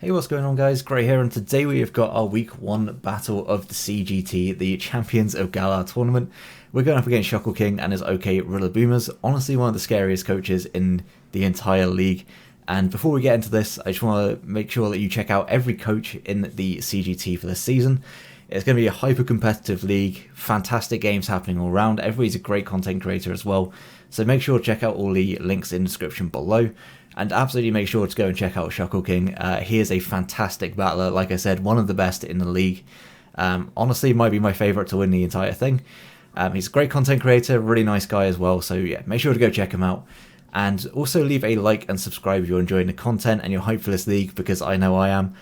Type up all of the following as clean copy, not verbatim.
Hey, what's going on guys? Gray here, and today we have got our week 1 battle of the CGT, the Champions of Galar Tournament. We're going up against ShuckleKing and his OK Rillaboomers, honestly one of the scariest coaches in the entire league. And before we get into this, I just want to make sure that you check out every coach in the CGT for this season. It's going to be a hyper-competitive league, fantastic games happening all around, everybody's a great content creator as well, so make sure to check out all the links in the description below. And absolutely make sure to go and check out ShuckleKing. He is a fantastic battler, like I said, one of the best in the league. Honestly, might be my favourite to win the entire thing. He's a great content creator, really nice guy as well, so yeah, make sure to go check him out. And also leave a like and subscribe if you're enjoying the content and you're hyped for this league, because I know I am.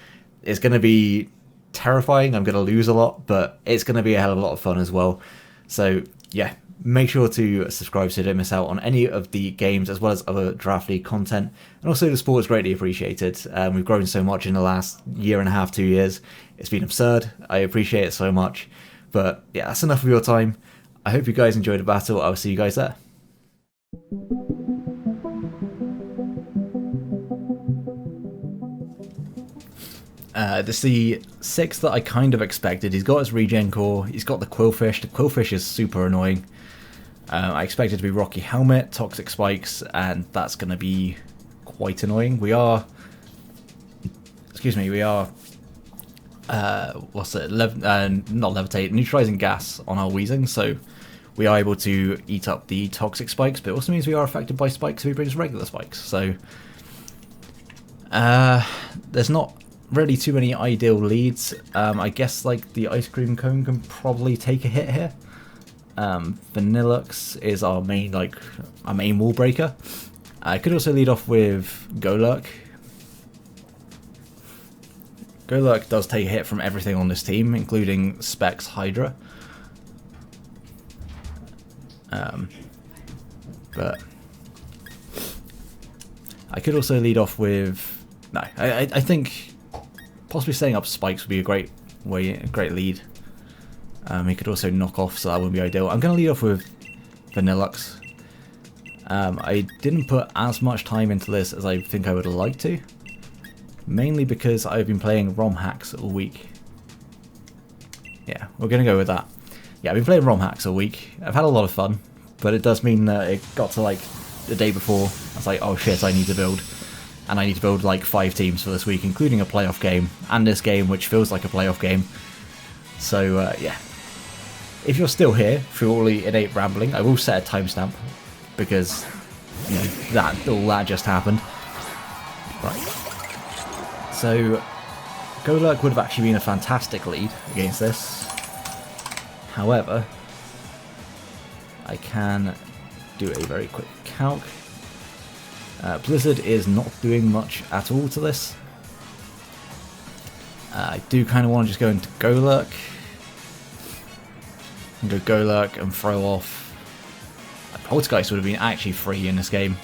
It's going to be terrifying, I'm going to lose a lot, but it's going to be a hell of a lot of fun as well. So yeah, make sure to subscribe so you don't miss out on any of the games as well as other draft league content. And also the support is greatly appreciated. We've grown so much in the last year and a half, 2 years. It's been absurd. I appreciate it so much. But yeah, that's enough of your time. I hope you guys enjoyed the battle. I'll see you guys there. This is the 6 that I kind of expected. He's got his regen core, he's got the Quillfish. The Quillfish is super annoying. I expected it to be Rocky Helmet, Toxic Spikes, and that's going to be quite annoying. We are... not Levitate, Neutralizing Gas on our Wheezing, so we are able to eat up the Toxic Spikes, but it also means we are affected by spikes if he brings regular spikes, so... there's not really too many ideal leads. I guess like the Ice Cream Cone can probably take a hit here. Vanillux is our main wall breaker. I could also lead off with Golurk. Golurk does take a hit from everything on this team, including Specs Hydra. But I could also lead off with... No, I think possibly setting up spikes would be a great lead. He could also knock off, so that wouldn't be ideal. I'm going to lead off with Vanillux. I didn't put as much time into this as I think I would have liked to, mainly because I've been playing ROM hacks all week. Yeah, we're going to go with that. Yeah, I've been playing ROM hacks all week. I've had a lot of fun, but it does mean that it got to like the day before. I was like, oh shit, I need to build. And I need to build like 5 teams for this week, including a playoff game, and this game, which feels like a playoff game. So, yeah. If you're still here through all the innate rambling, I will set a timestamp, because, you know, all that just happened. Right. So, Golurk would have actually been a fantastic lead against this. However, I can do a very quick calc. Blizzard is not doing much at all to this. I do kind of want to just go into Golurk. And go Golurk and throw off... Poltergeist would have been actually free in this game.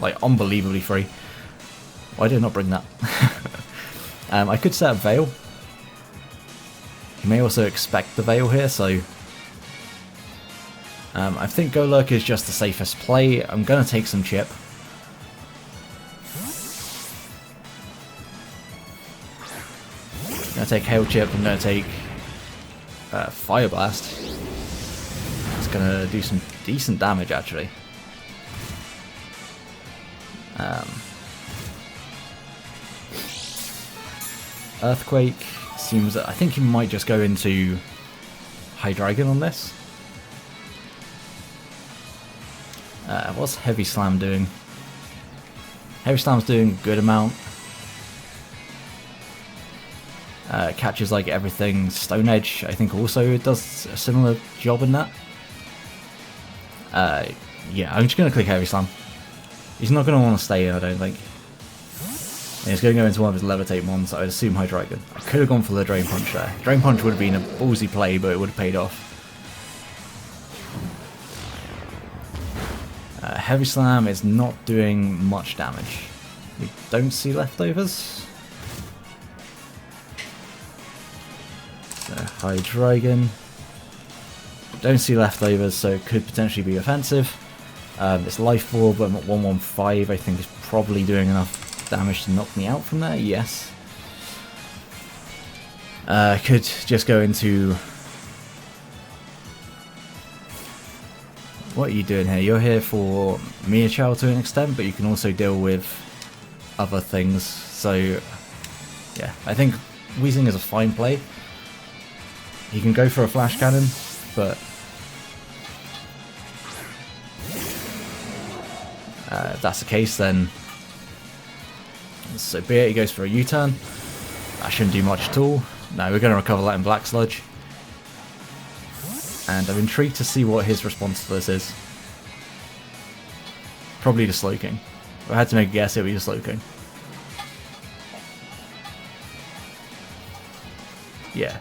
Like, unbelievably free. Why did I not bring that? I could set up Veil. You may also expect the Veil here, so... I think Golurk is just the safest play. I'm going to take some chip. I'm going to take Hail Chip, I'm going to take Fire Blast. It's going to do some decent damage actually. Earthquake seems that I think he might just go into Hydreigon on this. What's Heavy Slam doing? Heavy Slam's doing a good amount. Catches like everything. Stone Edge, I think, also does a similar job in that. Yeah, I'm just going to click Heavy Slam. He's not going to want to stay in, I don't think. And he's going to go into one of his Levitate mons, so I would assume Hydreigon. I could have gone for the Drain Punch there. Drain Punch would have been a ballsy play, but it would have paid off. Heavy Slam is not doing much damage. We don't see leftovers. So Hydreigon. Don't see leftovers, so it could potentially be offensive. It's Life Orb, but I'm at 115. I think is probably doing enough damage to knock me out from there. Yes. Could just go into... What are you doing here? You're here for Mia Chow to an extent, but you can also deal with other things. So, yeah, I think Weezing is a fine play. He can go for a flash cannon, but if that's the case, then so be it. He goes for a U-turn. That shouldn't do much at all. No, we're going to recover that in Black Sludge. And I'm intrigued to see what his response to this is. Probably the ShuckleKing. If I had to make a guess, it would be the ShuckleKing. Yeah.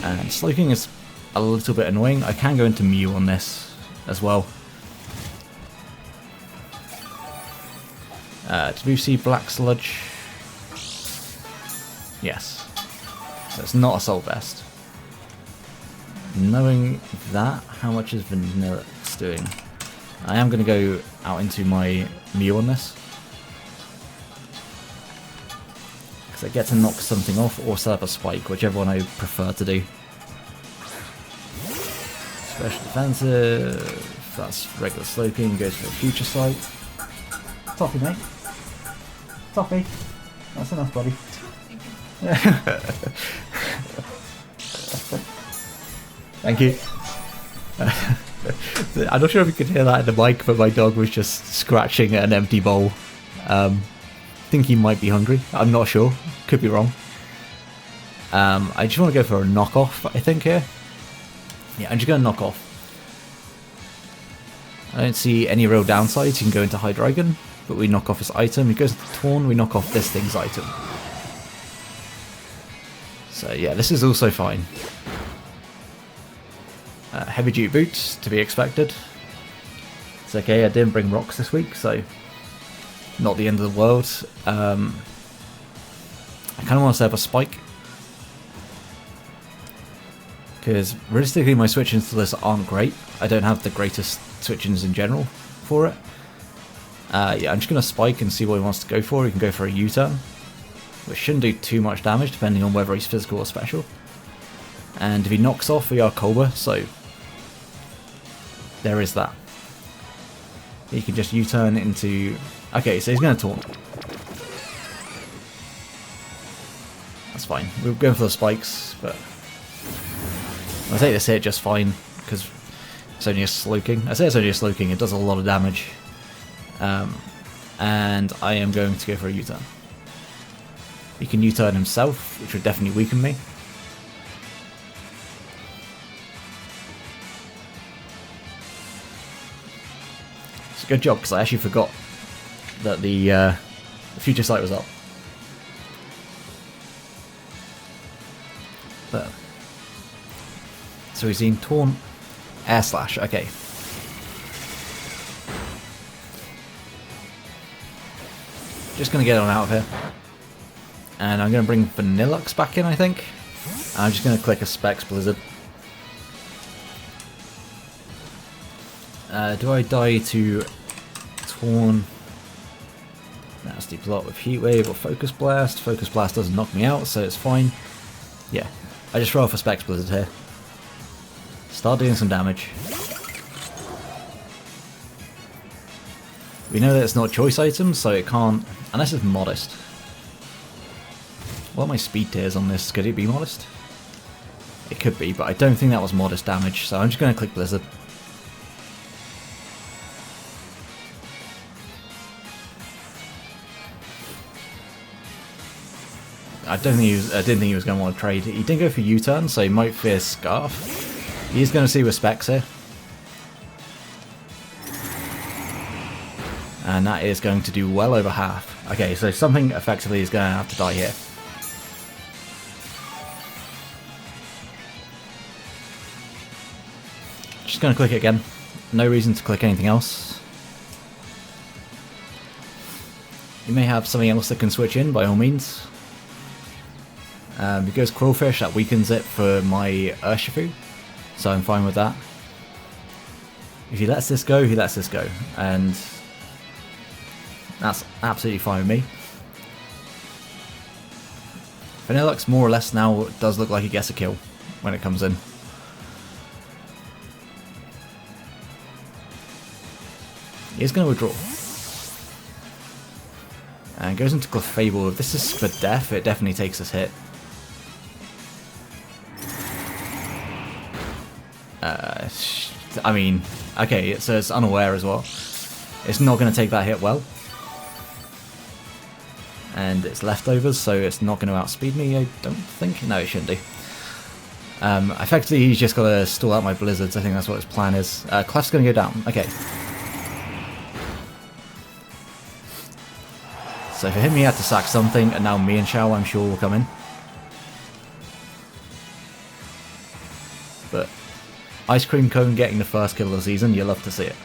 And ShuckleKing is a little bit annoying. I can go into Mew on this as well. Did we see Black Sludge? Yes. So it's not Assault Vest. Knowing that, how much is Vanillix doing? I am going to go out into my Mew on this. Because I get to knock something off or set up a spike, whichever one I prefer to do. Special defensive, that's regular ShuckleKing, goes for a future sight. Toffee, mate. Toffee. That's enough, buddy. Thank you. I'm not sure if you could hear that in the mic, but my dog was just scratching at an empty bowl. I think he might be hungry. I'm not sure. Could be wrong. I just want to go for a knockoff, I think, here. Yeah, I'm just going to knock off. I don't see any real downsides. You can go into Hydreigon, but we knock off his item. He goes into Torn, we knock off this thing's item. So yeah, this is also fine. Heavy duty boots, to be expected. It's okay, I didn't bring rocks this week, so not the end of the world. I kind of want to set up a spike. Because realistically my switch-ins to this aren't great. I don't have the greatest switch-ins in general for it. Yeah, I'm just going to spike and see what he wants to go for. He can go for a U-turn, which shouldn't do too much damage depending on whether he's physical or special. And if he knocks off, we are Colbur, so there is that. He can just U-turn into... Okay, so he's going to taunt. That's fine. We're going for the spikes, but I'll take this hit just fine, because it's only a ShuckleKing. I say it's only a ShuckleKing, it does a lot of damage. And I am going to go for a U-turn. He can U-turn himself, which would definitely weaken me. It's a good job, because I actually forgot that the future sight was up. But so he's seen Taunt, Air Slash, okay. Just going to get on out of here. And I'm going to bring Vanillux back in, I think. I'm just going to click a Specs Blizzard. Do I die to Torn? Nasty Plot with Heat Wave or Focus Blast? Focus Blast doesn't knock me out, so it's fine. Yeah, I just roll for Specs Blizzard here. Start doing some damage. We know that it's not choice items, so it can't, unless it's modest. What are my speed tiers on this? Could it be modest? It could be, but I don't think that was modest damage, so I'm just going to click Blizzard. I didn't think he was going to want to trade. He did go for U-turn, so he might fear Scarf. He's going to see with Specs here. And that is going to do well over half. Okay, so something effectively is going to have to die here. Just going to click it again. No reason to click anything else. You may have something else that can switch in, by all means. He goes Quillfish, that weakens it for my Urshifu, so I'm fine with that. If he lets this go, he lets this go, and that's absolutely fine with me. Vanillux more or less now does look like he gets a kill when it comes in. He's going to withdraw. And goes into Clefable. If this is for death, it definitely takes this hit. I mean, okay, so it's unaware as well. It's not going to take that hit well. And it's leftovers, so it's not going to outspeed me, I don't think. No, it shouldn't do. Effectively, he's just got to stall out my blizzards. I think that's what his plan is. Clef's going to go down. Okay. So for him, he had to sack something, and now me and Shao, I'm sure, will come in. But Ice Cream Cone getting the first kill of the season, you love to see it.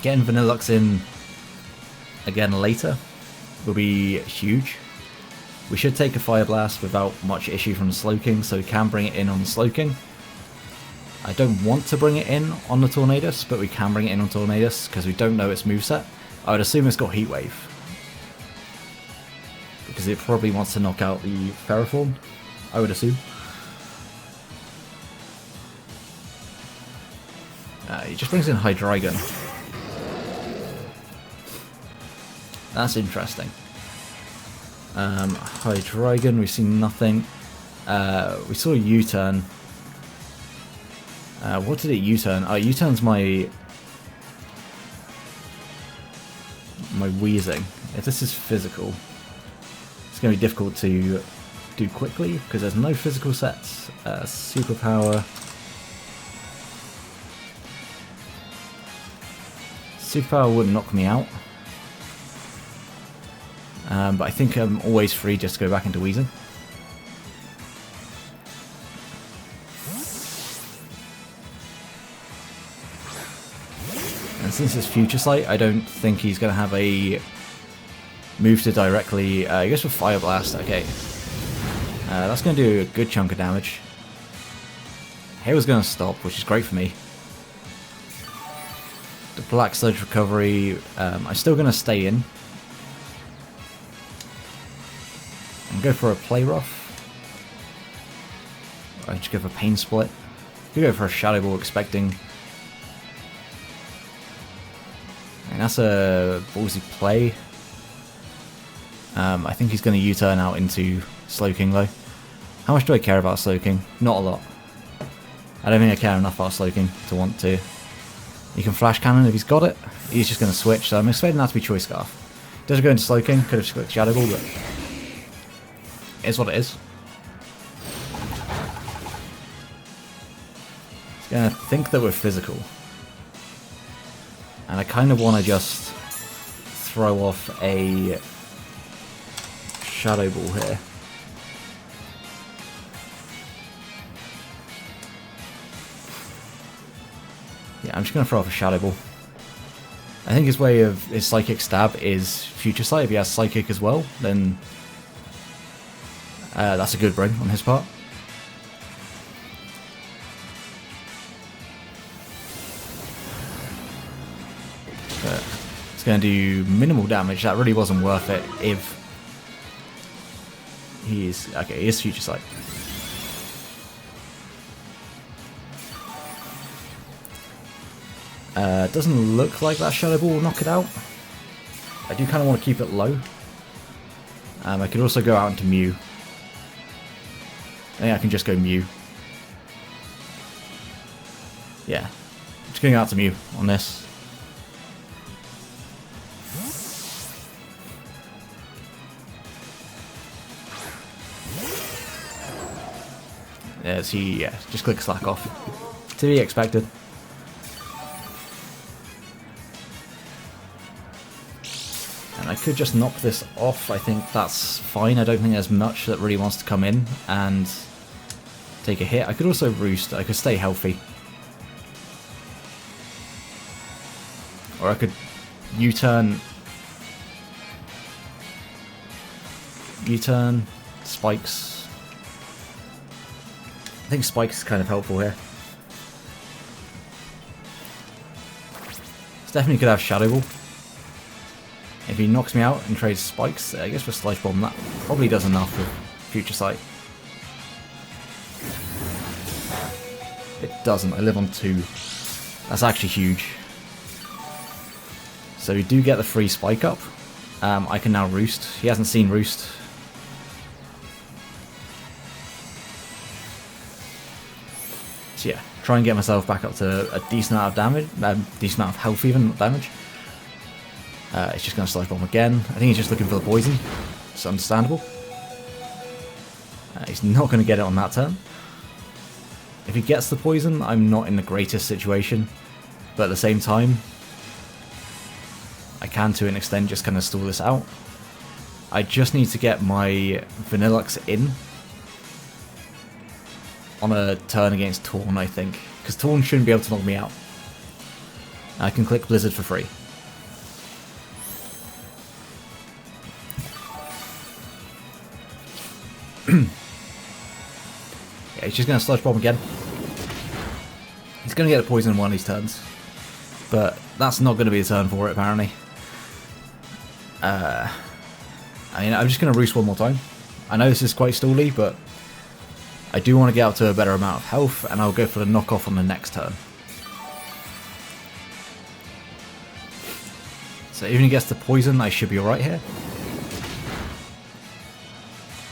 Getting Vanillux in again later will be huge. We should take a Fire Blast without much issue from the ShuckleKing, so we can bring it in on the ShuckleKing. I don't want to bring it in on the Tornadus, but we can bring it in on Tornadus because we don't know its moveset. I would assume it's got Heat Wave, because it probably wants to knock out the Ferroform, I would assume. He just brings in Hydreigon. That's interesting. Hydreigon, we've seen nothing. We saw a U-turn. What did it U-turn? Oh, U-turn's my wheezing. If this is physical, it's going to be difficult to do quickly because there's no physical sets. Superpower. Superpower wouldn't knock me out. But I think I'm always free just to go back into wheezing. And since it's Future Sight, I don't think he's going to have a move to directly... he goes for Fire Blast, okay. That's going to do a good chunk of damage. Hail's going to stop, which is great for me. The Black Sludge recovery, I'm still going to stay in. And go for a Play Rough. I just go for Pain Split. Could go for a Shadow Ball, expecting... And that's a ballsy play. I think he's going to U-turn out into ShuckleKing though. How much do I care about ShuckleKing? Not a lot. I don't think I care enough about ShuckleKing to want to. He can Flash Cannon if he's got it. He's just going to switch, so I'm expecting that to be Choice Scarf. Does it go into ShuckleKing? Could have just clicked Shadow Ball, but it is what it is. He's going to think that we're physical. And I kind of want to just throw off a Shadow Ball here. Yeah, I'm just going to throw off a Shadow Ball. I think his way of his Psychic Stab is Future Sight. If he has Psychic as well, then that's a good bring on his part. It's going to do minimal damage. That really wasn't worth it if he is... Okay, he is Future Sight. Doesn't look like that Shadow Ball will knock it out. I do kind of want to keep it low. I could also go out into Mew. I think I can just go Mew. Yeah. Just going out to Mew on this. Yeah, just click Slack off. To be expected. And I could just knock this off. I think that's fine. I don't think there's much that really wants to come in and take a hit. I could also Roost. I could stay healthy. Or I could U-turn. U-turn. Spikes. I think Spikes is kind of helpful here. This definitely could have Shadow Ball. If he knocks me out and trades spikes, I guess with Sludge Bomb that probably does enough with Future Sight. It doesn't, I live on 2. That's actually huge. So we do get the free spike up. I can now Roost. He hasn't seen Roost. So yeah, try and get myself back up to a decent amount of damage, decent amount of health even, not damage. It's just going to Sludge Bomb again. I think he's just looking for the poison. It's understandable. He's not going to get it on that turn. If he gets the poison, I'm not in the greatest situation. But at the same time, I can to an extent just kind of stall this out. I just need to get my Vanillux in on a turn against Torn, I think. Because Torn shouldn't be able to knock me out. I can click Blizzard for free. Yeah, he's just going to Sludge Bomb again. He's going to get a poison in one of these turns. But that's not going to be a turn for it, apparently. I mean, I'm just going to Roost one more time. I know this is quite stally, but I do want to get up to a better amount of health, and I'll go for the knockoff on the next turn. So even if he gets the poison, I should be alright here.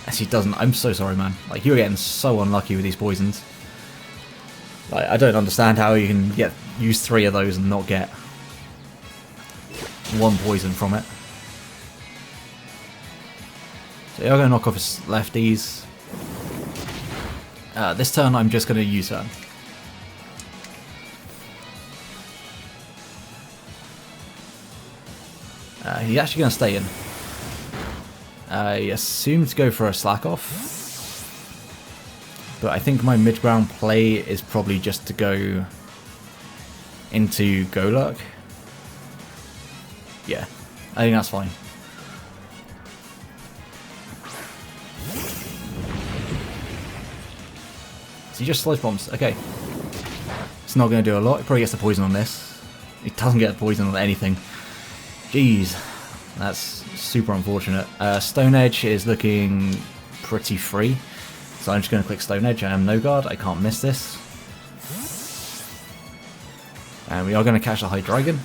As he doesn't, I'm so sorry, man. Like, you're getting so unlucky with these poisons. Like, I don't understand how you can use 3 of those and not get 1 poison from it. So you're going to knock off his lefties. This turn I'm just going to U-turn. He's actually going to stay in. I assume to go for a slack off. But I think my mid-ground play is probably just to go into Golurk. Yeah, I think that's fine. So he just Sludge Bombs. Okay. It's not going to do a lot. He probably gets the poison on this. He doesn't get the poison on anything. Jeez. That's super unfortunate. Stone Edge is looking pretty free. So I'm just going to click Stone Edge. I am no guard. I can't miss this. And we are going to catch the Hydreigon.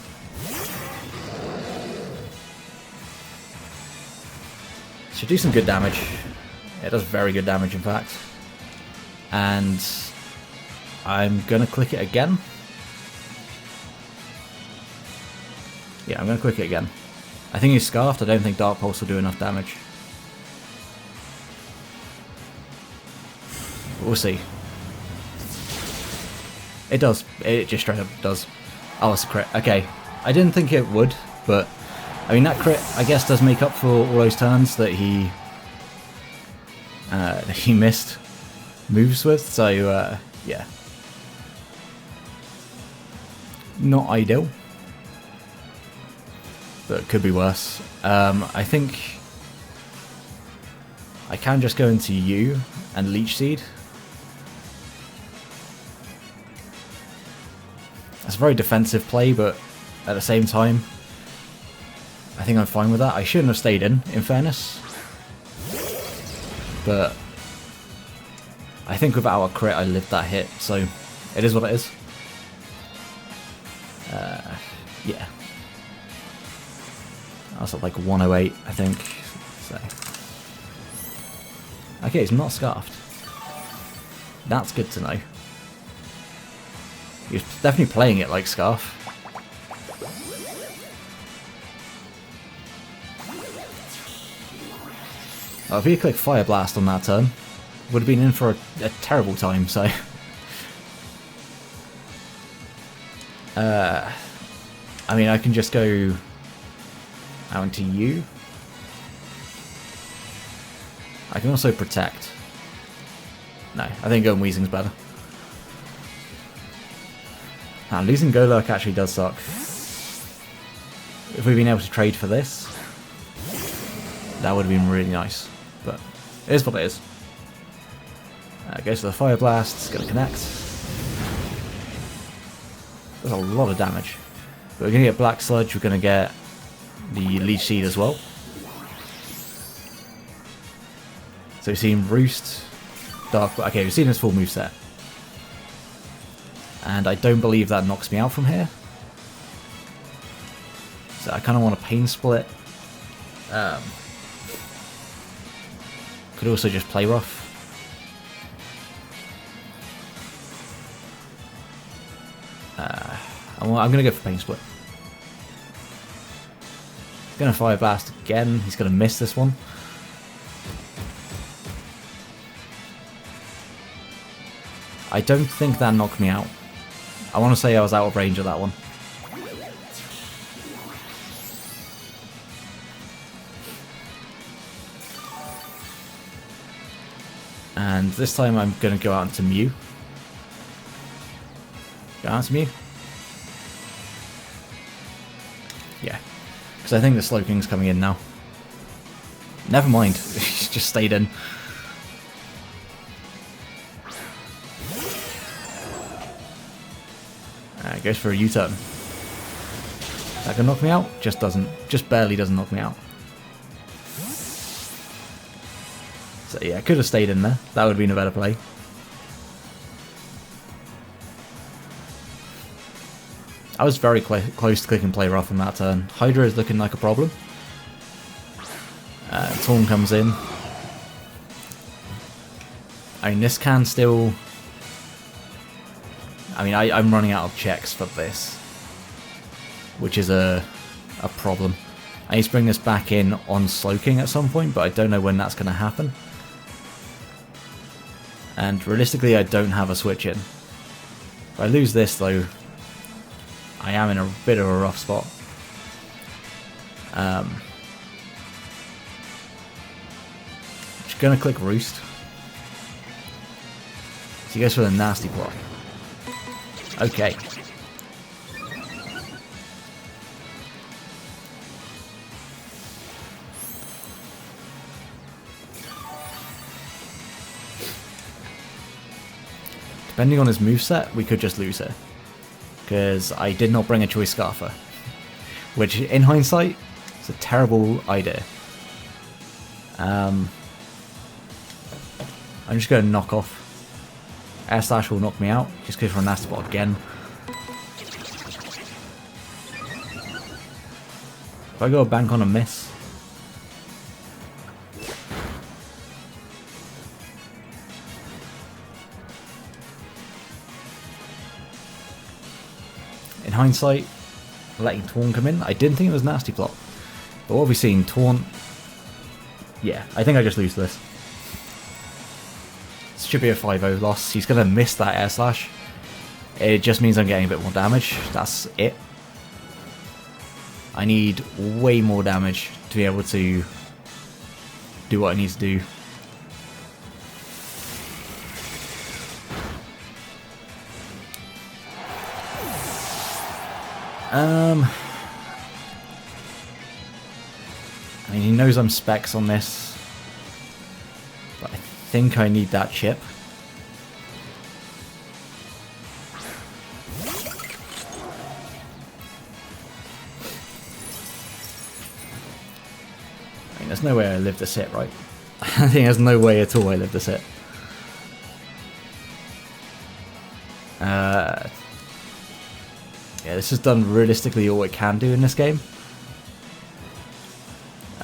Should do some good damage. It does very good damage, in fact. And I'm going to click it again. Yeah, I'm going to click it again. I think he's Scarfed. I don't think Dark Pulse will do enough damage. We'll see. It does. It just straight up does. Oh, it's a crit. Okay. I didn't think it would, but I mean, that crit, I guess, does make up for all those turns that he missed moves with. So, yeah. Not ideal. But could be worse. I think I can just go into U and Leech Seed. That's a very defensive play, but at the same time, I think I'm fine with that. I shouldn't have stayed in fairness. But I think without a crit, I lived that hit, so it is what it is. Yeah. That's at like 108, I think. So. Okay, he's not Scarfed. That's good to know. He's definitely playing it like Scarf. Oh, if he had clicked Fire Blast on that turn, would have been in for a terrible time, so... I mean, I can just go out into U. I can also Protect. No, I think going Weezing's better. Now, losing Golurk actually does suck. If we'd been able to trade for this, that would have been really nice. But it is what it is. Goes to the Fire Blast, it's going to connect. There's a lot of damage. But we're going to get Black Sludge, we're going to get the Leech Seed as well. So we've seen Roost, Dark... Okay, we've seen his full moveset. And I don't believe that knocks me out from here. So I kind of want a Pain Split. Could also just play rough. I'm going to go for Pain Split. He's going to Fire Blast again. He's going to miss this one. I don't think that knocked me out. I want to say I was out of range of that one. And this time I'm going to go out into Mew. Go out into Mew. Yeah. Because I think the ShuckleKing's coming in now. Never mind. He's just stayed in. Goes for a U-turn. That can knock me out? Just doesn't. Just barely doesn't knock me out. So yeah, could have stayed in there. That would have been a better play. I was very close to clicking play rough on that turn. Hydra is looking like a problem. Torn comes in. I mean, this can still... I mean, I'm running out of checks for this, which is a problem. I need to bring this back in on ShuckleKing at some point, but I don't know when that's going to happen. And realistically, I don't have a switch in. If I lose this, though, I am in a bit of a rough spot. Just going to click Roost. So he goes for the nasty block. Okay. Depending on his moveset, we could just lose here. Because I did not bring a Choice Scarfer. Which, in hindsight, is a terrible idea. I'm just going to knock off. Air Slash will knock me out. Just go for a nasty bot again. If I go a bank on a miss. In hindsight, letting Taunt come in, I didn't think it was nasty plot. But what have we seen? Taunt. Yeah, I think I just lose this. Should be a 5-0 loss. He's going to miss that Air Slash. It just means I'm getting a bit more damage. That's it. I need way more damage to be able to do what I need to do. I mean, he knows I'm specs on this. But I think I need that chip. I mean, there's no way I live this hit, right? I think there's no way at all I live this hit. Yeah, this has done realistically all it can do in this game.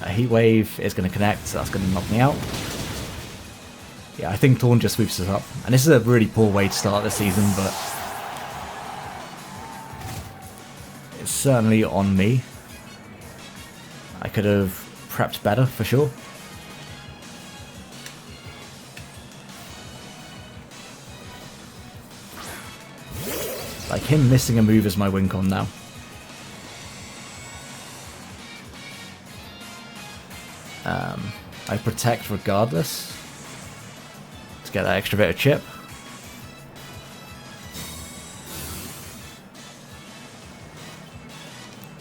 Heat Wave is going to connect, so that's going to knock me out. Yeah, I think Taunt just sweeps us up. And this is a really poor way to start the season, but it's certainly on me. I could have prepped better, for sure. Like, him missing a move is my win con now. I protect regardless to get that extra bit of chip.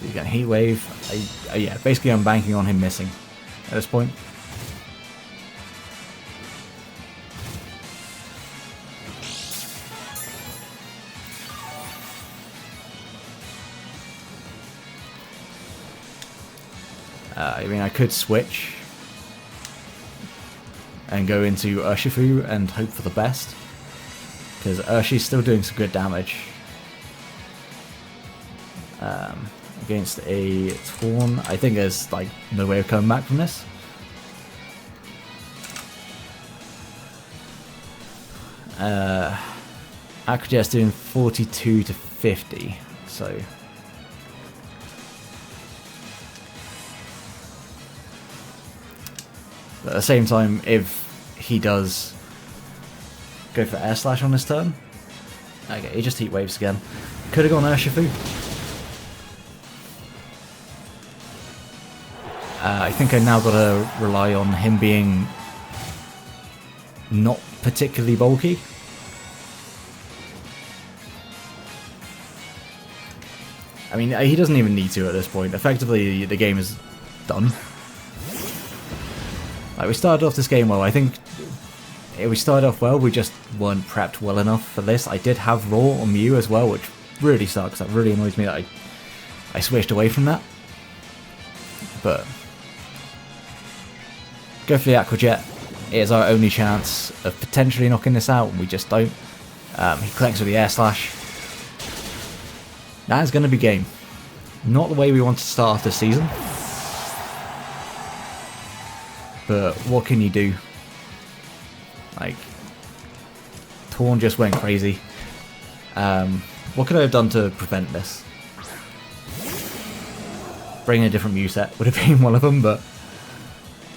You get Heat Wave. Yeah, basically I'm banking on him missing at this point. I mean, I could switch and go into Urshifu and hope for the best, because Urshi's still doing some good damage against a Torn. I think there's like no way of coming back from this. Aquajet's doing 42 to 50, so but at the same time, if he does go for Air Slash on this turn, okay, he just Heat Waves again. Could have gone Urshifu. I think I now got to rely on him being not particularly bulky. I mean, he doesn't even need to at this point. Effectively, the game is done. Like, we started off this game well. I think we started off well, we just weren't prepped well enough for this. I did have Raw on Mew as well, which really sucks. That really annoys me that I switched away from that. But go for the Aquajet. It is our only chance of potentially knocking this out, and we just don't. He collects with the Air Slash. That is going to be game. Not the way we want to start off this season. But what can you do? Like, Torn just went crazy. What could I have done to prevent this? Bring a different Mew set would have been one of them, but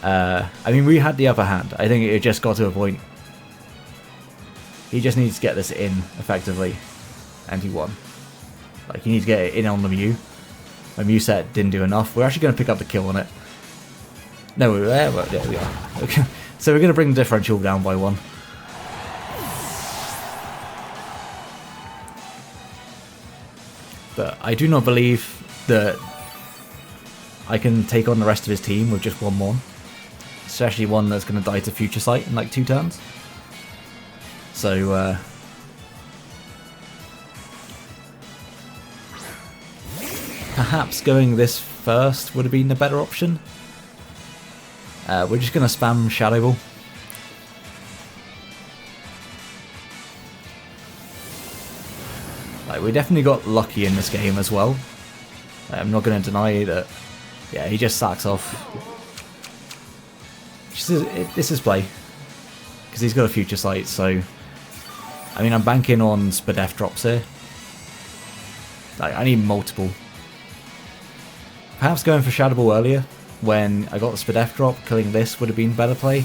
I mean, we had the upper hand. I think it just got to a point. He just needs to get this in effectively, and he won. Like, he needs to get it in on the Mew. My Mew set didn't do enough. We're actually going to pick up the kill on it. No, we were there. Well, there we are. Okay. So we're going to bring the differential down by 1. But I do not believe that I can take on the rest of his team with just 1 more. Especially one that's going to die to Future Sight in like 2 turns. So, perhaps going this first would have been the better option. We're just going to spam Shadow Ball. Like, we definitely got lucky in this game as well. I'm not going to deny that. Yeah, he just sacks off. This is play. Because he's got a Future Sight, so I mean, I'm banking on Spadef drops here. Like, I need multiple. Perhaps going for Shadow Ball earlier, when I got the Spadef drop, killing this would have been better play.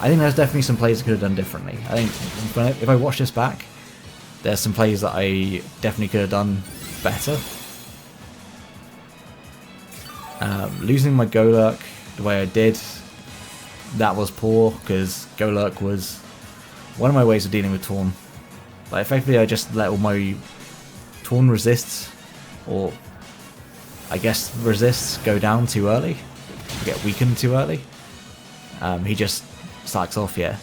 I think there's definitely some plays I could have done differently. I think if I watch this back, there's some plays that I definitely could have done better. Losing my Golurk the way I did, that was poor, because Golurk was one of my ways of dealing with Torn. Like, effectively I just let all my Torn resists, or I guess resists, go down too early, get weakened too early. He just sacks off, yeah.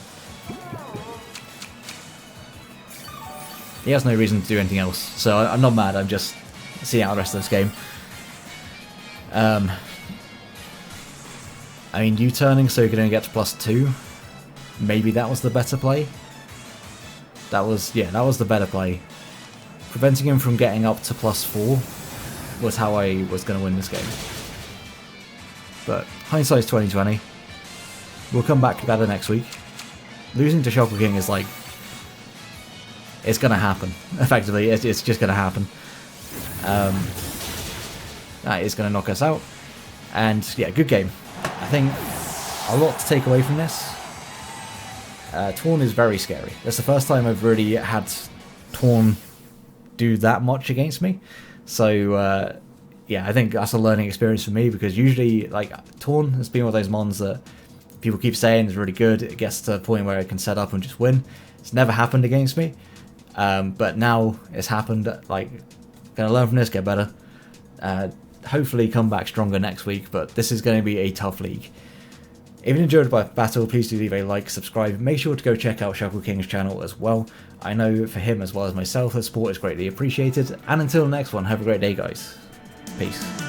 He has no reason to do anything else, so I'm not mad, I'm just seeing out the rest of this game. I mean, U-turning so you're going to get to +2, maybe that was the better play. That was the better play. Preventing him from getting up to +4 was how I was going to win this game. But hindsight's 2020. We'll come back better next week. Losing to ShuckleKing is like, it's going to happen. Effectively, it's just going to happen. That is going to knock us out. And yeah, good game. I think a lot to take away from this. Torn is very scary. That's the first time I've really had Torn do that much against me. So yeah, I think that's a learning experience for me, because usually, like, Torn has been one of those mons that people keep saying is really good. It gets to a point where it can set up and just win. It's never happened against me. But now it's happened. Like, gonna learn from this, get better. Hopefully come back stronger next week, but this is going to be a tough league. If you enjoyed the battle, please do leave a like, subscribe. Make sure to go check out ShuckleKing's channel as well. I know for him as well as myself, the support is greatly appreciated. And until the next one, have a great day, guys. Peace.